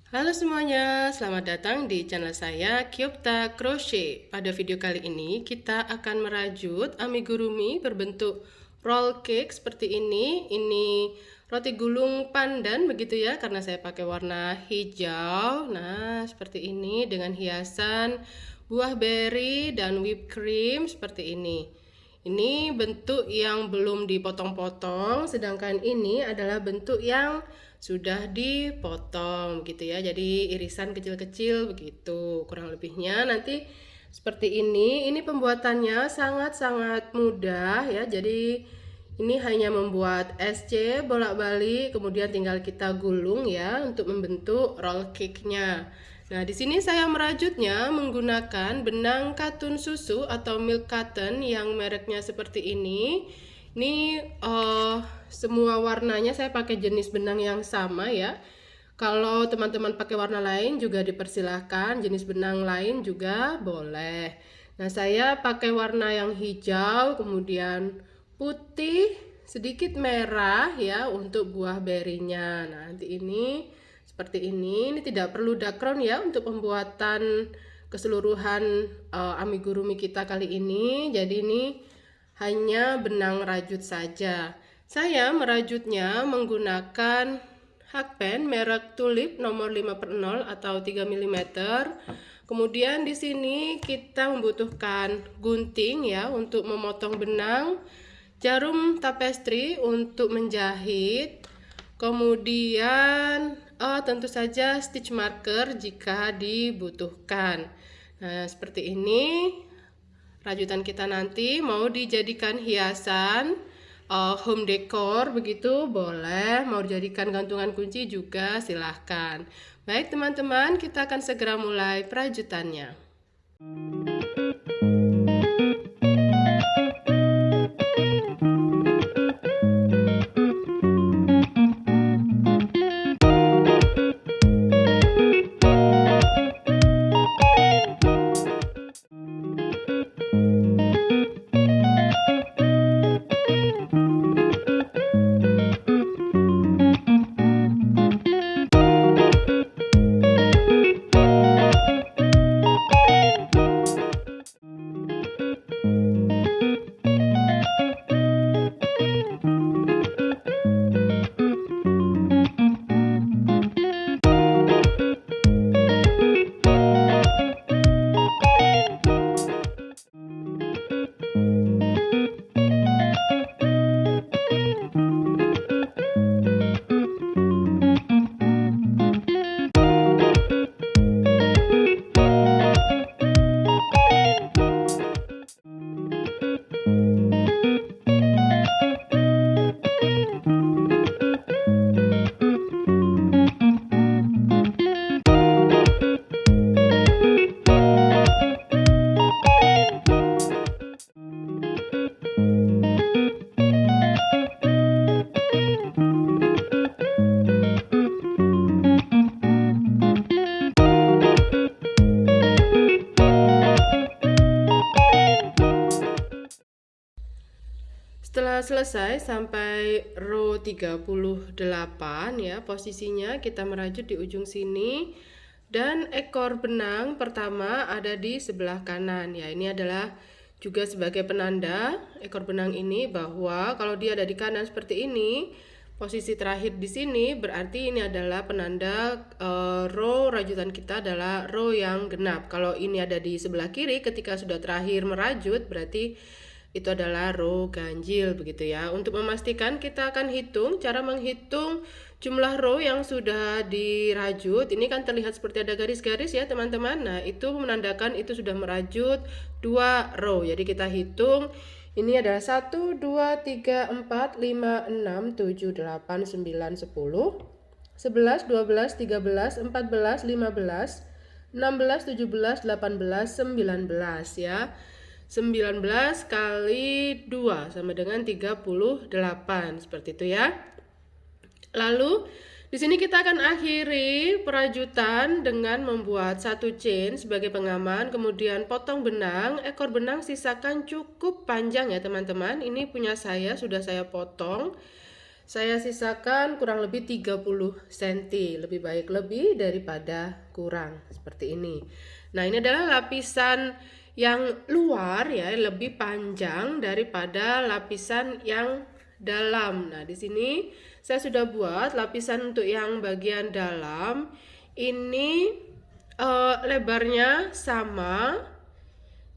Halo semuanya, selamat datang di channel saya Kyopta Crochet. Pada video kali ini kita akan merajut amigurumi berbentuk roll cake seperti ini. Ini roti gulung pandan begitu ya, karena saya pakai warna hijau. Nah, seperti ini dengan hiasan buah beri dan whipped cream seperti ini. Ini bentuk yang belum dipotong-potong, sedangkan ini adalah bentuk yang sudah dipotong gitu ya. Jadi irisan kecil-kecil begitu. Kurang lebihnya nanti seperti ini. Ini pembuatannya sangat-sangat mudah ya. Jadi ini hanya membuat SC bolak-balik, kemudian tinggal kita gulung ya untuk membentuk roll cake-nya. Nah, di sini saya merajutnya menggunakan benang katun susu atau milk cotton yang mereknya seperti ini. Ini semua warnanya saya pakai jenis benang yang sama ya. Kalau teman-teman pakai warna lain juga dipersilahkan, jenis benang lain juga boleh. Nah, saya pakai warna yang hijau, kemudian putih, sedikit merah ya untuk buah berinya. Nah, nanti ini seperti ini tidak perlu dakron ya untuk pembuatan keseluruhan amigurumi kita kali ini. Jadi ini hanya benang rajut saja. Saya merajutnya menggunakan hakpen merek Tulip nomor 5/0 atau 3 mm. Kemudian di sini kita membutuhkan gunting ya untuk memotong benang, jarum tapestri untuk menjahit, kemudian tentu saja stitch marker jika dibutuhkan. Nah, seperti ini rajutan kita nanti mau dijadikan hiasan, home decor begitu boleh, mau dijadikan gantungan kunci juga silahkan. Baik teman-teman, kita akan segera mulai perajutannya. Setelah selesai sampai row 38 ya, posisinya kita merajut di ujung sini dan ekor benang pertama ada di sebelah kanan ya. Ini adalah juga sebagai penanda ekor benang ini bahwa kalau dia ada di kanan seperti ini, posisi terakhir di sini berarti ini adalah penanda row rajutan kita adalah row yang genap. Kalau ini ada di sebelah kiri ketika sudah terakhir merajut berarti itu adalah row ganjil begitu ya. Untuk memastikan kita akan hitung, cara menghitung jumlah row yang sudah dirajut. Ini kan terlihat seperti ada garis-garis ya teman-teman. Nah, itu menandakan itu sudah merajut 2 row. Jadi kita hitung ini adalah 1, 2, 3, 4, 5, 6, 7, 8, 9, 10, 11, 12, 13, 14, 15, 16, 17, 18, 19 ya. 19 kali 2 sama dengan 38 seperti itu ya. Lalu di sini kita akan akhiri perajutan dengan membuat satu chain sebagai pengaman, kemudian potong benang, ekor benang sisakan cukup panjang ya teman-teman. Ini punya saya sudah saya potong Saya sisakan kurang lebih 30 cm, lebih baik lebih daripada kurang, seperti ini. Nah, ini adalah lapisan yang luar ya, lebih panjang daripada lapisan yang dalam. Nah, di sini saya sudah buat lapisan untuk yang bagian dalam. Ini lebarnya sama,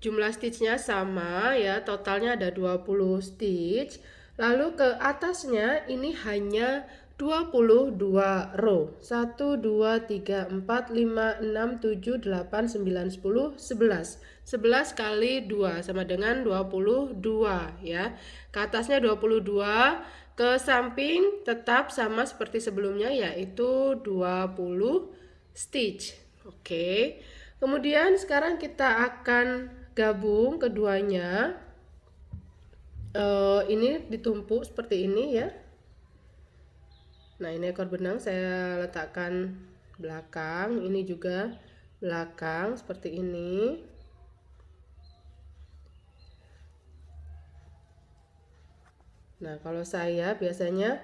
jumlah stitchnya sama ya, totalnya ada 20 stitch. Lalu ke atasnya ini hanya 22 row. 1, 2, 3, 4, 5, 6, 7, 8, 9, 10, 11. 11 kali 2 sama dengan 22 ya. Ke atasnya 22, ke samping tetap sama seperti sebelumnya yaitu 20 stitch. Oke. Kemudian sekarang kita akan gabung keduanya. Ini ditumpuk seperti ini ya. Nah, ini ekor benang saya letakkan belakang, ini juga belakang seperti ini. Nah, kalau saya biasanya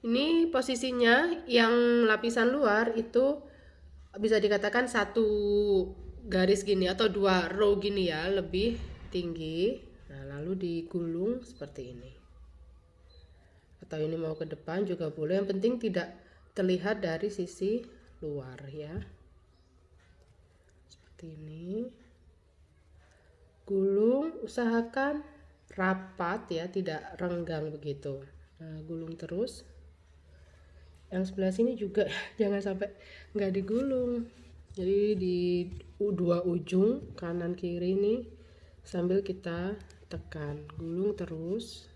ini posisinya yang lapisan luar itu bisa dikatakan satu garis gini atau 2 row gini ya, lebih tinggi. Nah, lalu digulung seperti ini. Atau ini mau ke depan juga boleh, yang penting tidak terlihat dari sisi luar ya. Seperti ini. Gulung, usahakan rapat ya, tidak renggang begitu. Nah, gulung terus. Yang sebelah sini juga jangan sampai nggak digulung. Jadi di dua ujung kanan kiri ini sambil kita tekan, gulung terus.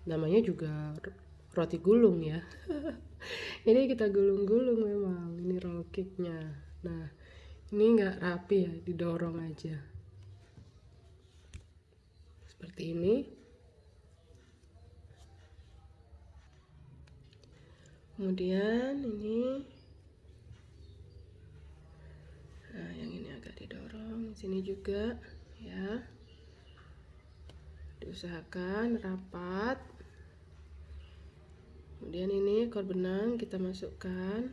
Namanya juga roti gulung ya. Ini kita gulung-gulung memang, ini roll cake-nya. Nah, ini nggak rapi ya, didorong aja seperti ini. Kemudian ini, nah yang ini agak didorong, sini juga ya, diusahakan rapat. Kemudian ini ekor benang kita masukkan,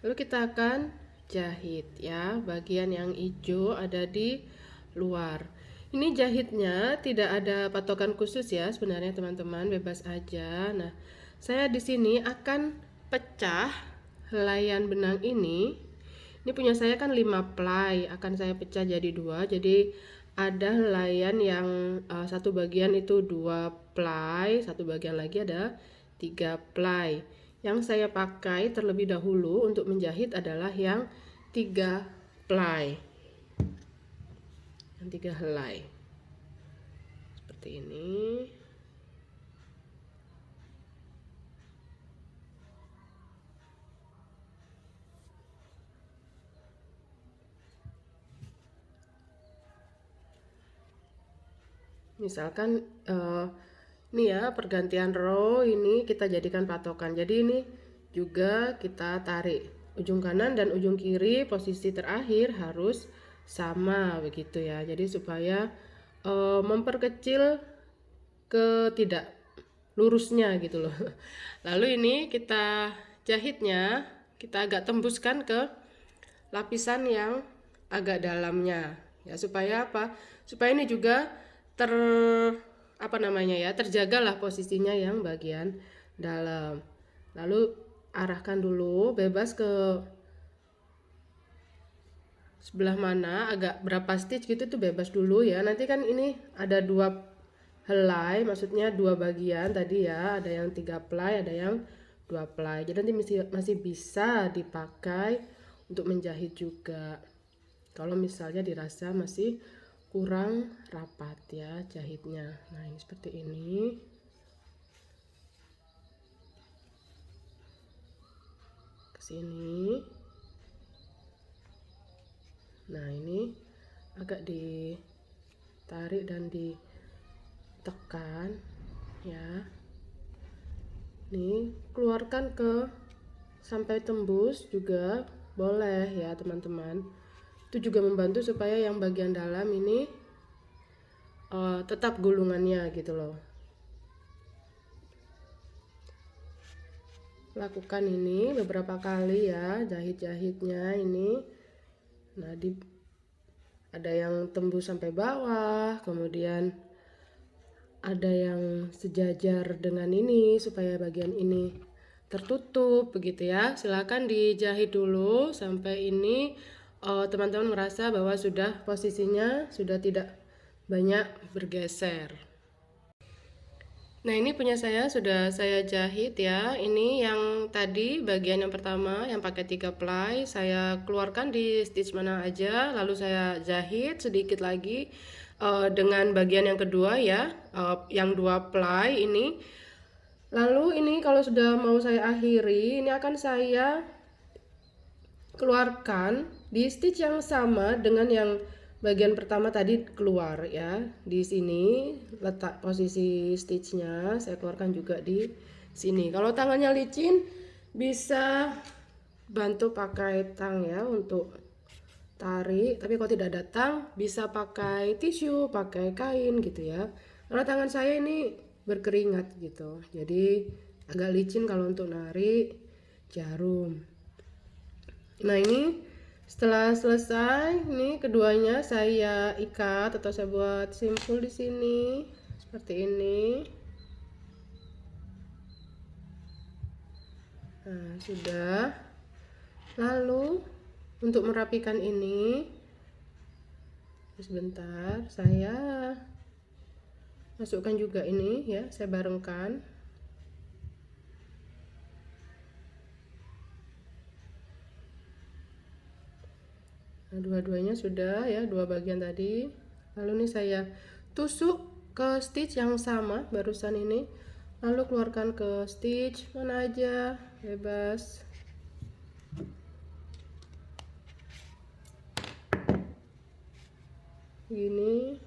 lalu kita akan jahit ya, bagian yang hijau ada di luar. Ini jahitnya tidak ada patokan khusus ya, sebenarnya teman-teman bebas aja. Nah, saya di sini akan pecah helaian benang ini. Ini punya saya kan 5 ply, akan saya pecah jadi 2. Jadi ada helaian yang satu bagian itu 2 ply, satu bagian lagi ada 3 ply. Yang saya pakai terlebih dahulu untuk menjahit adalah yang 3 ply. Yang 3 helai. Seperti ini. Misalkan ini ya, pergantian row ini kita jadikan patokan. Jadi ini juga kita tarik ujung kanan dan ujung kiri, posisi terakhir harus sama begitu ya. Jadi supaya memperkecil ketidak lurusnya gitu loh. Lalu ini kita jahitnya, kita agak tembuskan ke lapisan yang agak dalamnya ya, supaya apa? Supaya ini juga terjagalah posisinya yang bagian dalam. Lalu arahkan dulu, bebas ke sebelah mana, agak berapa stitch gitu tuh bebas dulu ya. Nanti kan ini ada 2 helai, maksudnya 2 bagian tadi ya, ada yang 3 ply, ada yang 2 ply. Jadi nanti masih bisa dipakai untuk menjahit juga. Kalau misalnya dirasa masih kurang rapat ya jahitnya. Nah, ini seperti ini. Ke sini. Nah, ini agak ditarik dan ditekan ya. Nih, keluarkan ke sampai tembus juga boleh ya, teman-teman. Itu juga membantu supaya yang bagian dalam ini tetap gulungannya gitu loh. Lakukan ini beberapa kali ya, jahit-jahitnya ini. Nah, ada yang tembus sampai bawah, kemudian ada yang sejajar dengan ini supaya bagian ini tertutup begitu ya. Silakan dijahit dulu sampai ini teman-teman merasa bahwa sudah posisinya sudah tidak banyak bergeser. Nah, ini punya saya sudah saya jahit ya. Ini yang tadi bagian yang pertama yang pakai 3 ply saya keluarkan di stitch mana aja, lalu saya jahit sedikit lagi dengan bagian yang kedua ya, yang 2 ply ini. Lalu ini kalau sudah mau saya akhiri, ini akan saya keluarkan di stitch yang sama dengan yang bagian pertama tadi keluar ya. Di sini letak posisi stitchnya, saya keluarkan juga di sini. Kalau tangannya licin bisa bantu pakai tang ya untuk tarik, tapi kalau tidak ada tang bisa pakai tisu, pakai kain gitu ya. Karena tangan saya ini berkeringat gitu, jadi agak licin kalau untuk narik jarum. Nah, ini setelah selesai, ini keduanya saya ikat atau saya buat simpul di sini seperti ini. Nah, sudah. Lalu untuk merapikan ini, sebentar saya masukkan juga ini ya, saya barengkan. Nah, dua-duanya sudah ya, dua bagian tadi. Lalu ini saya tusuk ke stitch yang sama barusan ini, lalu keluarkan ke stitch mana aja bebas. Gini.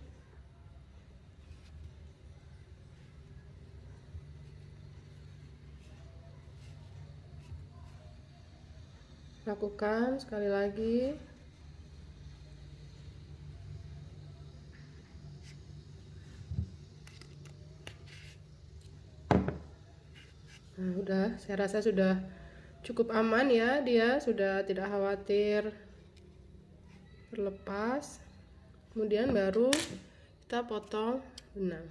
Lakukan sekali lagi. Nah, udah, saya rasa sudah cukup aman ya, dia sudah tidak khawatir terlepas. Kemudian baru kita potong benang.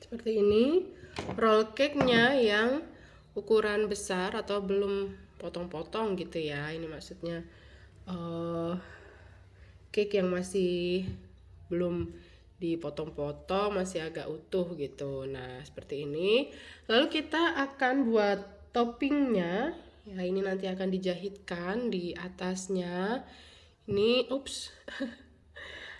Seperti ini, roll cake-nya yang ukuran besar atau belum potong-potong gitu ya. Ini maksudnya cake yang masih belum dipotong-potong, masih agak utuh gitu. Nah, seperti ini. Lalu kita akan buat toppingnya. Ya, ini nanti akan dijahitkan di atasnya. Ini, ups.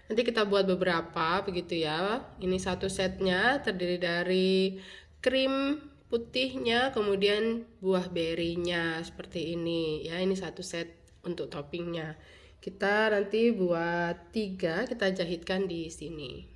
Nanti kita buat beberapa begitu ya. Ini satu setnya terdiri dari krim putihnya, kemudian buah berinya seperti ini. Ya, ini satu set untuk toppingnya. Kita nanti buat 3, kita jahitkan di sini.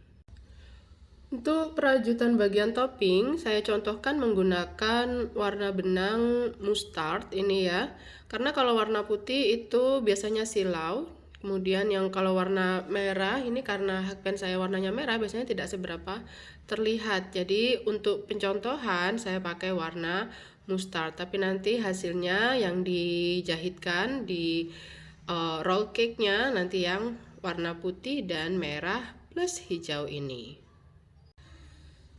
Untuk perajutan bagian topping, saya contohkan menggunakan warna benang mustard ini ya. Karena kalau warna putih itu biasanya silau. Kemudian yang kalau warna merah ini karena hakpen saya warnanya merah biasanya tidak seberapa terlihat. Jadi untuk pencontohan saya pakai warna mustard. Tapi nanti hasilnya yang dijahitkan di roll cake-nya nanti yang warna putih dan merah plus hijau ini.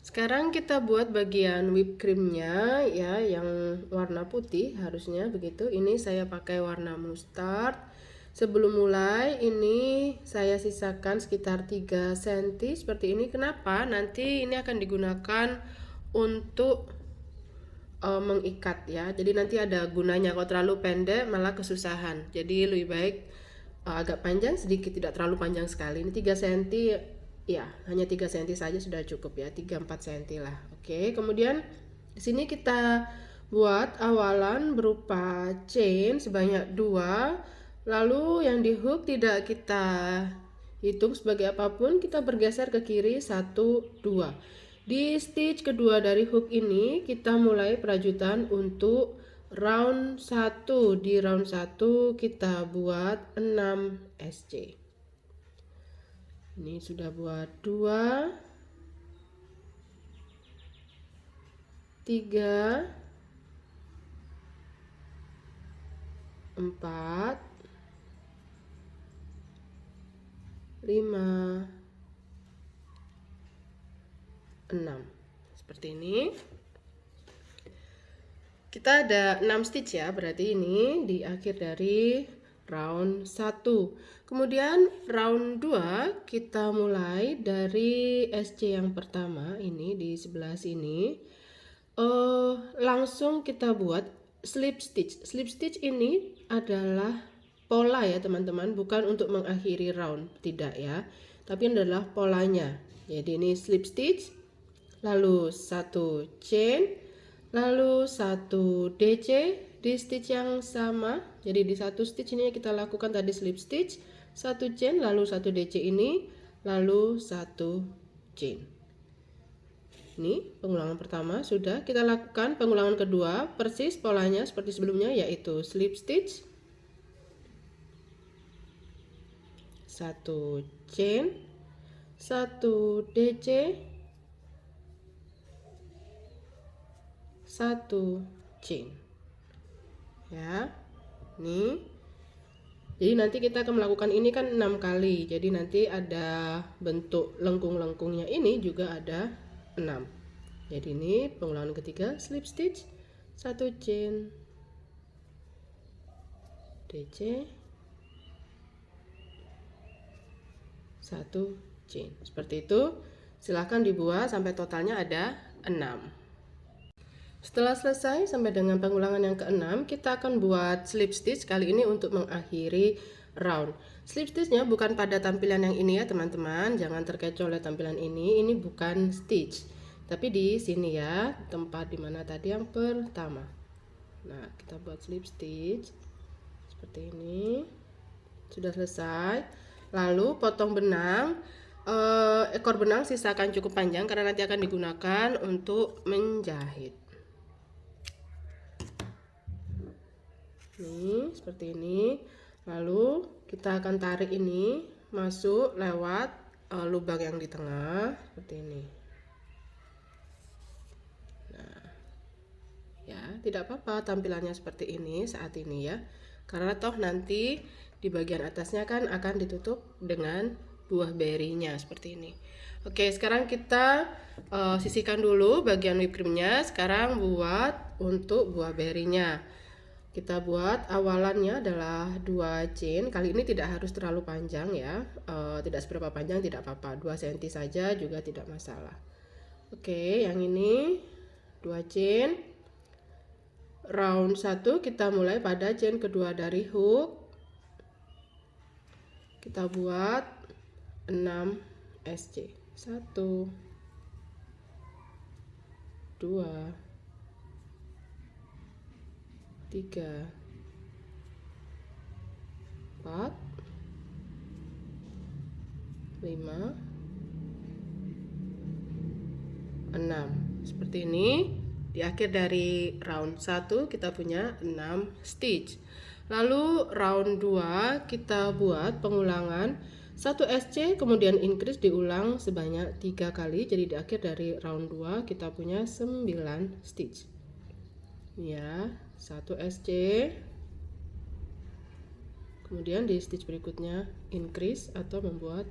Sekarang kita buat bagian whipped creamnya ya, yang warna putih harusnya begitu. Ini saya pakai warna mustard. Sebelum mulai ini saya sisakan sekitar 3 cm seperti ini. Kenapa? Nanti ini akan digunakan untuk mengikat ya. Jadi nanti ada gunanya. Kalau terlalu pendek malah kesusahan. Jadi lebih baik agak panjang sedikit, tidak terlalu panjang sekali. Ini 3 cm ya, hanya 3 cm saja sudah cukup ya, 3-4 cm lah. Oke, kemudian di sini kita buat awalan berupa chain sebanyak 2. Lalu yang di hook tidak kita hitung sebagai apapun, kita bergeser ke kiri 1, 2. Di stitch kedua dari hook ini kita mulai perajutan untuk round 1. Di round 1 kita buat 6 SC. Ini sudah buat 2, 3, 4, 5, 6. Seperti ini. Kita ada 6 stitch ya, berarti ini di akhir dari round 1. Kemudian round 2 kita mulai dari SC yang pertama, ini di sebelah sini. Langsung kita buat slip stitch. Slip stitch ini adalah pola ya teman-teman, bukan untuk mengakhiri round, tidak ya, tapi ini adalah polanya. Jadi ini slip stitch, lalu 1 chain, lalu 1 DC di stitch yang sama. Jadi di satu stitch ini kita lakukan tadi slip stitch, 1 chain, lalu 1 DC ini, lalu 1 chain. Ini pengulangan pertama sudah. Kita lakukan pengulangan kedua persis polanya seperti sebelumnya, yaitu slip stitch, 1 chain, 1 DC, 1 chain ya. Nih, jadi nanti kita akan melakukan ini kan 6 kali, jadi nanti ada bentuk lengkung-lengkungnya ini juga ada 6. Jadi ini pengulangan ketiga, slip stitch, 1 chain, DC, 1 chain. Seperti itu. Silahkan dibuat sampai totalnya ada 6. Setelah selesai sampai dengan pengulangan yang ke-6, kita akan buat slip stitch kali ini untuk mengakhiri round. Slip stitchnya bukan pada tampilan yang ini ya teman-teman, jangan terkecoh oleh tampilan ini bukan stitch, tapi di sini ya, tempat dimana tadi yang pertama. Nah, kita buat slip stitch seperti ini. Sudah selesai. Lalu potong benang. Ekor benang sisakan cukup panjang karena nanti akan digunakan untuk menjahit. Nih, seperti ini. Lalu kita akan tarik ini masuk lewat lubang yang di tengah seperti ini. Nah, ya, tidak apa-apa tampilannya seperti ini saat ini ya. Karena toh nanti di bagian atasnya kan akan ditutup dengan buah berinya seperti ini. Oke, sekarang kita sisihkan dulu bagian whipped creamnya. Sekarang buat untuk buah berinya. Kita buat awalannya adalah 2 chain. Kali ini tidak harus terlalu panjang ya, tidak seberapa panjang tidak apa-apa, 2 cm saja juga tidak masalah. Oke, yang ini 2 chain. Round 1 kita mulai pada chain kedua dari hook. Kita buat 6 SC. 1, 2, 3, 4, 5, 6. Seperti ini. Di akhir dari round 1 kita punya 6 stitch. Lalu round 2 kita buat pengulangan 1 SC kemudian increase diulang sebanyak 3 kali. Jadi di akhir dari round 2 kita punya 9 stitch. Ya, 1 SC. Kemudian di stitch berikutnya increase atau membuat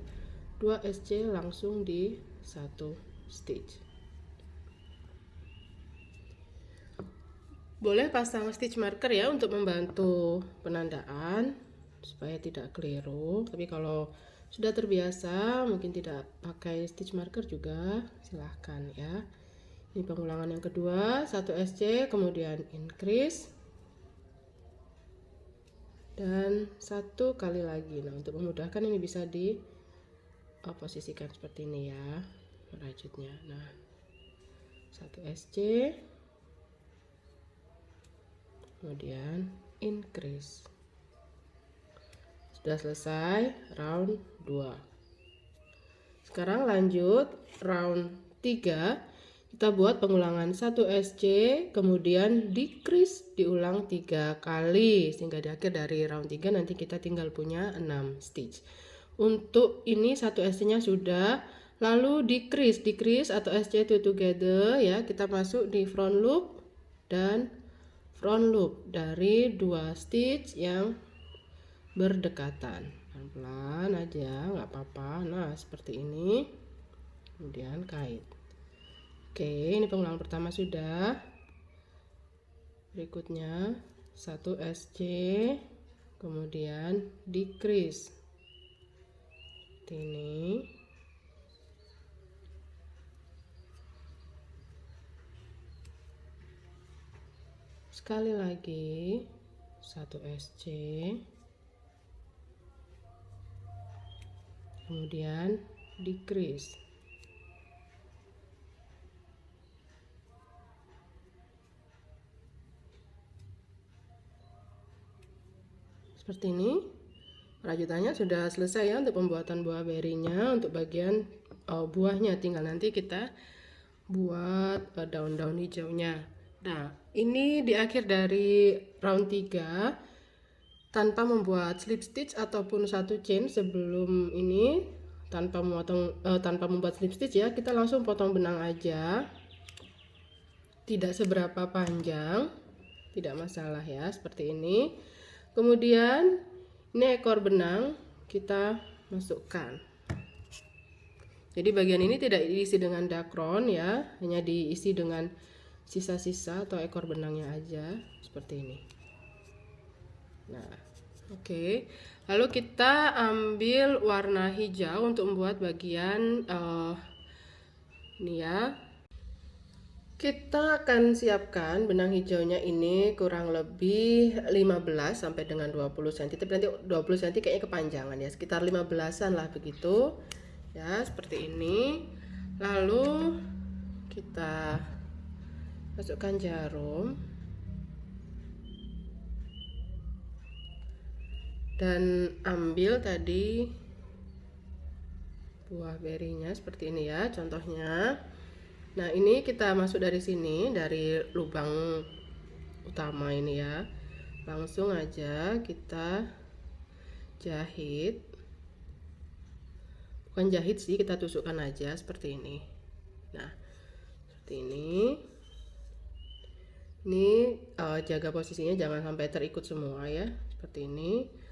2 SC langsung di 1 stitch. Boleh pasang stitch marker ya untuk membantu penandaan supaya tidak keliru. Tapi kalau sudah terbiasa mungkin tidak pakai stitch marker juga silahkan ya. Ini pengulangan yang kedua, 1 SC kemudian increase dan 1 kali lagi. Nah, untuk memudahkan ini bisa di posisikan seperti ini ya merajutnya. Nah, 1 SC kemudian increase. Sudah selesai round 2. Sekarang lanjut round 3. Kita buat pengulangan 1 SC kemudian decrease diulang 3 kali sehingga di akhir dari round 3 nanti kita tinggal punya 6 stitch. Untuk ini satu SC-nya sudah. Lalu decrease atau SC two together ya, kita masuk di front loop dan front loop dari 2 stitch yang berdekatan. Pelan-pelan aja, nggak apa-apa. Nah, seperti ini. Kemudian kait. Oke, ini pengulangan pertama sudah. Berikutnya 1 SC, kemudian decrease. Seperti ini. Sekali lagi 1 SC, kemudian decrease. Seperti ini. Perajutannya sudah selesai ya untuk pembuatan buah berinya. Untuk bagian buahnya tinggal nanti kita buat daun-daun hijaunya. Nah, ini di akhir dari round 3 tanpa membuat slip stitch ataupun satu chain sebelum ini, tanpa membuat slip stitch ya, kita langsung potong benang aja. Tidak seberapa panjang, tidak masalah ya, seperti ini. Kemudian ini ekor benang kita masukkan. Jadi bagian ini tidak diisi dengan dakron ya, hanya diisi dengan sisa-sisa atau ekor benangnya aja seperti ini. Nah, oke. Lalu kita ambil warna hijau untuk membuat bagian ini ya. Kita akan siapkan benang hijaunya ini kurang lebih 15 sampai dengan 20 cm. Tapi nanti 20 cm kayaknya kepanjangan ya, sekitar 15-an lah begitu. Ya, seperti ini. Lalu kita masukkan jarum dan ambil tadi buah berinya seperti ini ya, contohnya. Nah, ini kita masuk dari sini, dari lubang utama ini ya. Langsung aja kita jahit. Bukan jahit sih, kita tusukkan aja seperti ini. Nah, seperti ini. Ini jaga posisinya jangan sampai terikut semua ya, seperti ini.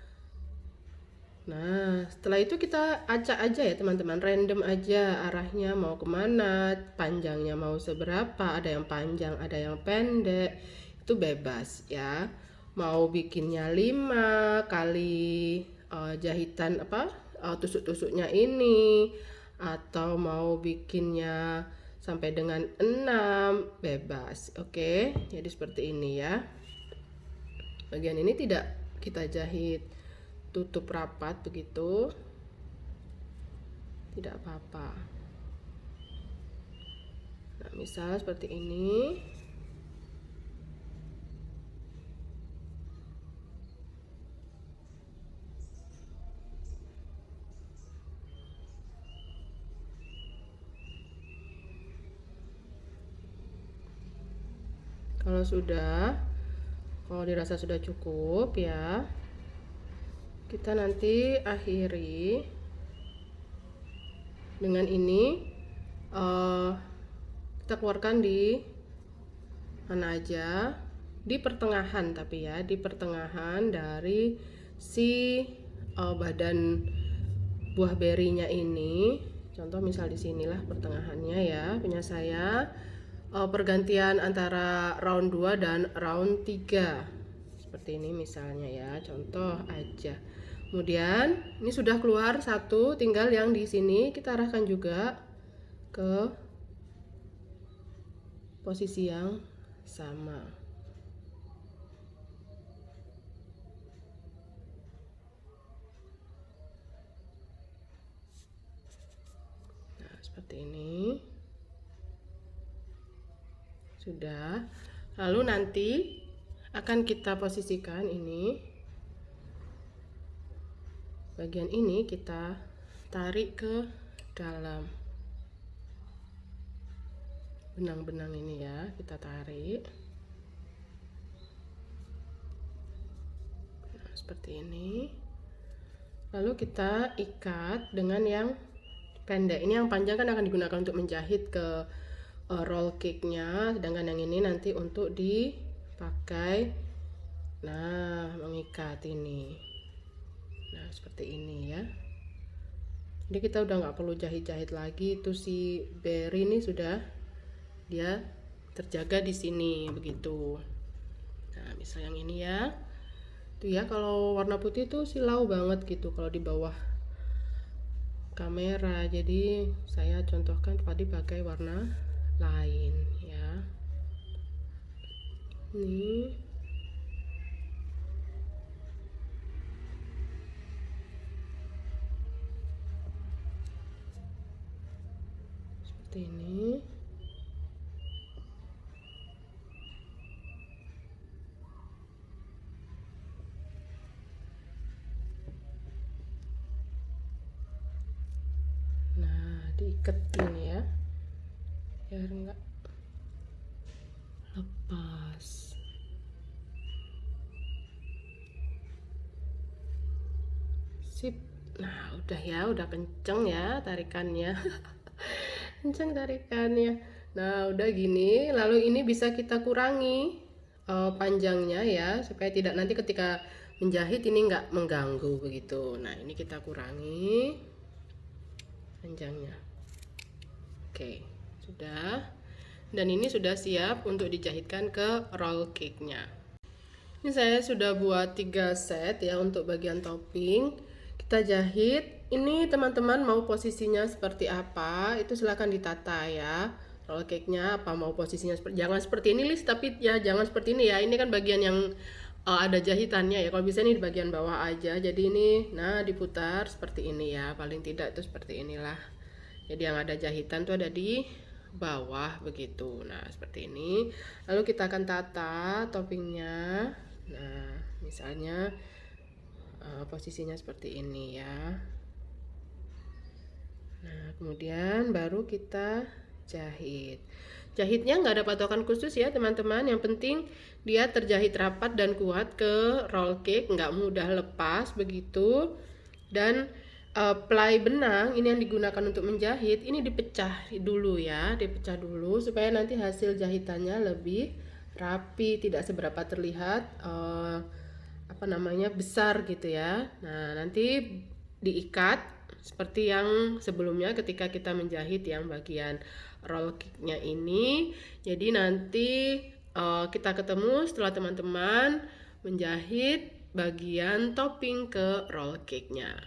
Nah, setelah itu kita acak aja ya teman-teman, random aja arahnya mau kemana, panjangnya mau seberapa, ada yang panjang, ada yang pendek, itu bebas ya. Mau bikinnya 5 kali jahitan tusuk-tusuknya ini, atau mau bikinnya sampai dengan 6, bebas. Oke, jadi seperti ini ya. Bagian ini tidak kita jahit tutup rapat begitu, tidak apa-apa. Nah, misal seperti ini. Kalau dirasa sudah cukup ya, kita nanti akhiri dengan ini. Kita keluarkan di mana aja, di pertengahan, tapi ya di pertengahan dari si badan buah berinya ini. Contoh misal di sinilah pertengahannya ya, punya saya. Pergantian antara round 2 dan round 3 seperti ini misalnya ya, contoh aja. Kemudian ini sudah keluar satu, tinggal yang di sini kita arahkan juga ke posisi yang sama. Nah, seperti ini. Sudah. Lalu nanti akan kita posisikan ini. Bagian ini kita tarik ke dalam benang-benang ini ya, kita tarik. Nah, seperti ini. Lalu kita ikat dengan yang pendek. Ini yang panjang kan akan digunakan untuk menjahit ke roll cake-nya, sedangkan yang ini nanti untuk dipakai, nah, mengikat ini. Nah, seperti ini ya. Jadi kita udah nggak perlu jahit-jahit lagi, itu si berry ini sudah dia terjaga di sini begitu. Nah, misal yang ini ya, tuh ya, kalau warna putih tuh silau banget gitu kalau di bawah kamera, jadi saya contohkan tadi pakai warna lain ya. Ini seperti ini. Nah, diikat gini ya, biar enggak lepas. Sip. Nah, udah ya, udah kenceng ya tarikannya. Kenceng tarikannya. Nah, udah gini, lalu ini bisa kita kurangi panjangnya ya, supaya tidak nanti ketika menjahit ini nggak mengganggu begitu. Nah, ini kita kurangi panjangnya. Oke, sudah. Dan ini sudah siap untuk dijahitkan ke roll cake-nya. Ini saya sudah buat 3 set ya untuk bagian topping. Kita jahit. Ini teman-teman mau posisinya seperti apa? Itu silahkan ditata ya. Roll cake-nya apa mau posisinya jangan seperti ini Lis, tapi ya jangan seperti ini ya. Ini kan bagian yang ada jahitannya ya. Kalau bisa nih di bagian bawah aja. Jadi ini nah diputar seperti ini ya. Paling tidak itu seperti inilah. Jadi yang ada jahitan tuh ada di bawah begitu. Nah, seperti ini. Lalu kita akan tata toppingnya. Nah, misalnya posisinya seperti ini ya. Nah, kemudian baru kita jahit. Jahitnya nggak ada patokan khusus ya teman-teman. Yang penting dia terjahit rapat dan kuat ke roll cake, nggak mudah lepas begitu. Dan ply benang ini yang digunakan untuk menjahit ini dipecah dulu ya, dipecah dulu supaya nanti hasil jahitannya lebih rapi, tidak seberapa terlihat besar gitu ya. Nah, nanti diikat seperti yang sebelumnya ketika kita menjahit yang bagian roll cake-nya ini. Jadi nanti kita ketemu setelah teman-teman menjahit bagian topping ke roll cake-nya.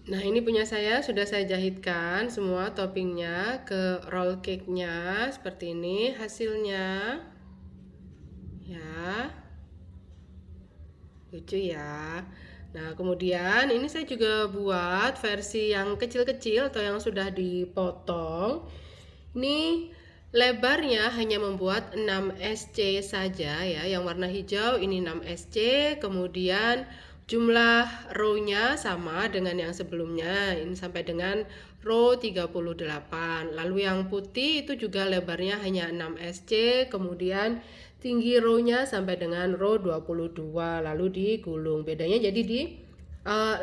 Nah, ini punya saya sudah saya jahitkan semua toppingnya ke roll cake-nya seperti ini hasilnya ya, lucu ya. Nah, kemudian ini saya juga buat versi yang kecil-kecil atau yang sudah dipotong. Ini lebarnya hanya membuat 6 SC saja ya, yang warna hijau ini 6 SC, kemudian jumlah row-nya sama dengan yang sebelumnya, ini sampai dengan row 38. Lalu yang putih itu juga lebarnya hanya 6 SC, kemudian tinggi row-nya sampai dengan row 22, lalu digulung. Bedanya jadi di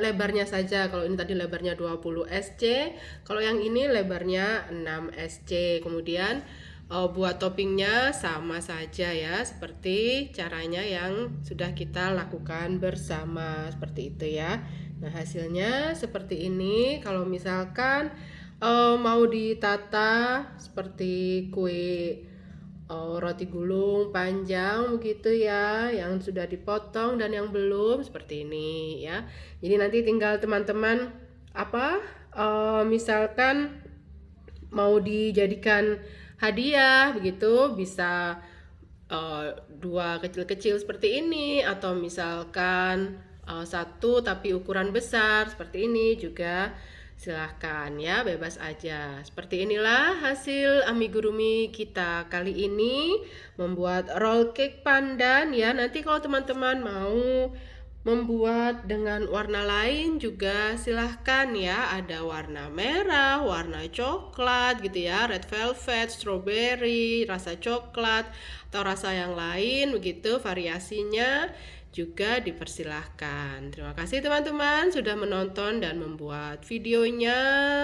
lebarnya saja. Kalau ini tadi lebarnya 20 SC, kalau yang ini lebarnya 6 SC. Kemudian buat toppingnya sama saja ya, seperti caranya yang sudah kita lakukan bersama, seperti itu ya. Nah, hasilnya seperti ini. Kalau misalkan mau ditata seperti kue roti gulung panjang begitu ya, yang sudah dipotong dan yang belum seperti ini ya. Jadi nanti tinggal teman-teman misalkan mau dijadikan hadiah begitu, bisa dua kecil-kecil seperti ini, atau misalkan satu tapi ukuran besar seperti ini juga silahkan ya, bebas aja. Seperti inilah hasil amigurumi kita kali ini, membuat roll cake pandan ya. Nanti kalau teman-teman mau membuat dengan warna lain juga silahkan ya, ada warna merah, warna coklat gitu ya, red velvet, strawberry, rasa coklat atau rasa yang lain begitu, variasinya juga dipersilahkan. Terima kasih teman-teman sudah menonton dan membuat videonya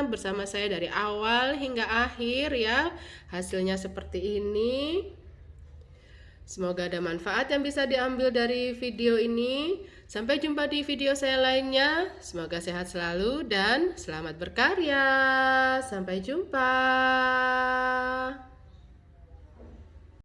bersama saya dari awal hingga akhir ya. Hasilnya seperti ini. Semoga ada manfaat yang bisa diambil dari video ini. Sampai jumpa di video saya lainnya. Semoga sehat selalu dan selamat berkarya. Sampai jumpa.